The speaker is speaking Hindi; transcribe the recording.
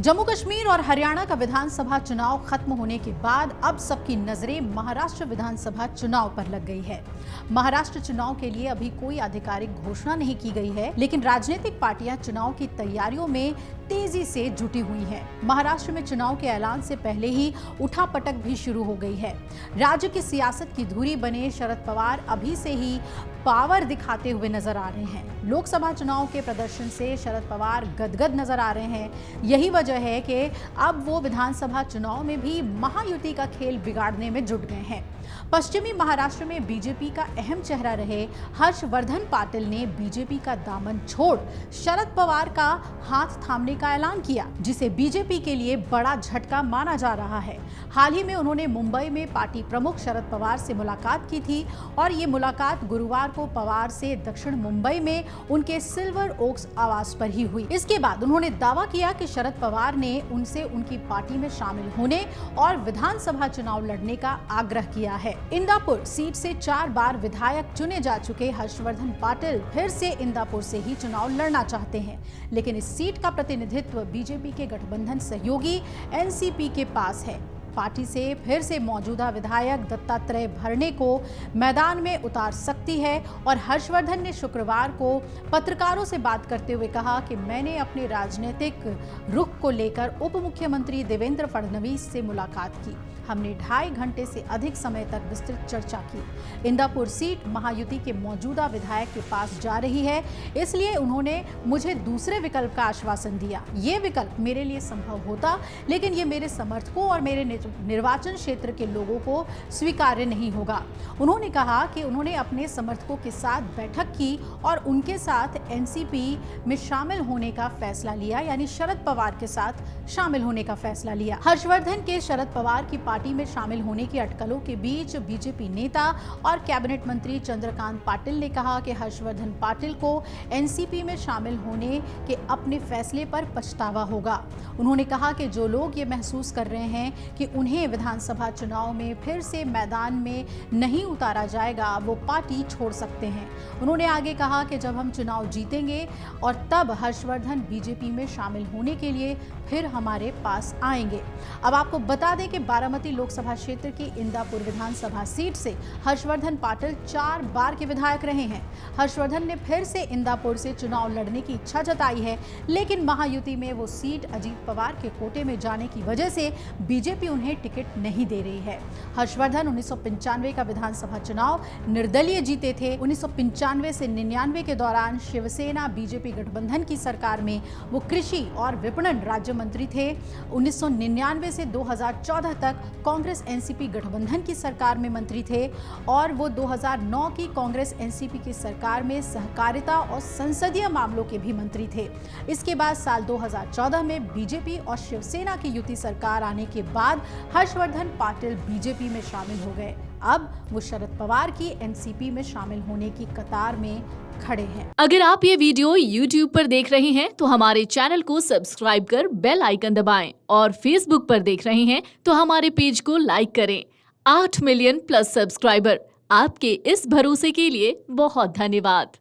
जम्मू कश्मीर और हरियाणा का विधानसभा चुनाव खत्म होने के बाद अब सबकी नजरें महाराष्ट्र विधानसभा चुनाव पर लग गई है। महाराष्ट्र चुनाव के लिए अभी कोई आधिकारिक घोषणा नहीं की गई है, लेकिन राजनीतिक पार्टियां चुनाव की तैयारियों में तेजी से जुटी हुई हैं। महाराष्ट्र में चुनाव के ऐलान से पहले ही उठापटक भी शुरू हो गई है। राज्य की सियासत की धुरी बने शरद पवार अभी से ही पावर दिखाते हुए नजर आ रहे हैं। लोकसभा चुनाव के प्रदर्शन से शरद पवार गदगद नजर आ रहे हैं। यही वजह है कि अब वो विधानसभा चुनाव में भी महायुति का खेल बिगाड़ने में जुट गए हैं। पश्चिमी महाराष्ट्र में बीजेपी का अहम चेहरा रहे हर्षवर्धन पाटिल ने बीजेपी का दामन छोड़ शरद पवार का हाथ थामने का ऐलान किया, जिसे बीजेपी के लिए बड़ा झटका माना जा रहा है। हाल ही में उन्होंने मुंबई में पार्टी प्रमुख शरद पवार से मुलाकात की थी और ये मुलाकात गुरुवार को पवार से दक्षिण मुंबई में उनके सिल्वर ओक्स आवास पर ही हुई। इसके बाद उन्होंने दावा किया कि शरद पवार ने उनसे उनकी पार्टी में शामिल होने और विधानसभा चुनाव लड़ने का आग्रह किया है। इंदापुर सीट से 4 बार विधायक चुने जा चुके हर्षवर्धन पाटिल फिर से इंदापुर से ही चुनाव लड़ना चाहते हैं, लेकिन इस सीट का प्रतिनिधित्व बीजेपी के गठबंधन सहयोगी एनसीपी के पास है। पार्टी से फिर से मौजूदा विधायक दत्तात्रेय भरणे को मैदान में उतार सकती है और हर्षवर्धन ने शुक्रवार को पत्रकारों से बात करते हुए कहा कि मैंने अपने राजनीतिक रुख को लेकर उप मुख्यमंत्री देवेंद्र फडणवीस से मुलाकात की। हमने 2.5 घंटे से अधिक समय तक विस्तृत चर्चा की। इंदापुर सीट महायुति के मौजूदा विधायक के पास जा रही है, इसलिए उन्होंने मुझे दूसरे विकल्प का आश्वासन दिया। ये विकल्प मेरे लिए संभव होता, लेकिन ये मेरे समर्थकों और मेरे निर्वाचन क्षेत्र के लोगों को स्वीकार्य नहीं होगा। उन्होंने कहा कि उन्होंने अपने समर्थकों के साथ बैठक की और उनके साथ एनसीपी में शामिल होने का फैसला लिया, यानी शरद पवार के साथ शामिल होने का फैसला लिया। हर्षवर्धन के शरद पवार की पार्टी में शामिल होने की अटकलों के बीच बीजेपी नेता और कैबिनेट मंत्री चंद्रकांत पाटिल ने कहा कि हर्षवर्धन पाटिल को एनसीपी में शामिल होने के अपने फैसले पर पछतावा होगा। उन्होंने कहा कि जो लोग ये महसूस कर रहे हैं कि उन्हें विधानसभा चुनाव में फिर से मैदान में नहीं उतारा जाएगा, वो पार्टी छोड़ सकते हैं। उन्होंने आगे कहा कि जब हम चुनाव जीतेंगे और तब हर्षवर्धन बीजेपी में शामिल होने के लिए फिर हमारे पास आएंगे। अब आपको बता दें कि बारामती लोकसभा क्षेत्र की इंदापुर विधानसभा सीट से हर्षवर्धन पाटिल 4 बार के विधायक रहे हैं। हर्षवर्धन ने फिर से इंदापुर से चुनाव लड़ने की इच्छा जताई है, लेकिन महायुति में वो सीट अजीत पवार के कोटे में जाने की वजह से बीजेपी उन्हें टिकट नहीं दे रही है। हर्षवर्धन 1995 का विधानसभा चुनाव निर्दलीय जीते थे। 1995 से 99 के दौरान शिवसेना बीजेपी गठबंधन की सरकार में वो कृषि और विपणन राज्य मंत्री थे। 1999 से 2014 तक कांग्रेस एनसीपी गठबंधन की सरकार में मंत्री थे और वो 2009 की कांग्रेस एनसीपी की सरकार में सहकारिता और संसदीय मामलों के भी मंत्री थे। इसके बाद साल 2014 में बीजेपी और शिवसेना की युति सरकार आने के बाद हर्षवर्धन पाटिल बीजेपी में शामिल हो गए। अब वो शरद पवार की एनसीपी में शामिल होने की कतार में खड़े हैं। अगर आप ये वीडियो YouTube पर देख रहे हैं तो हमारे चैनल को सब्सक्राइब कर बेल आइकन दबाएं और Facebook पर देख रहे हैं तो हमारे पेज को लाइक करें। 8 मिलियन प्लस सब्सक्राइबर, आपके इस भरोसे के लिए बहुत धन्यवाद।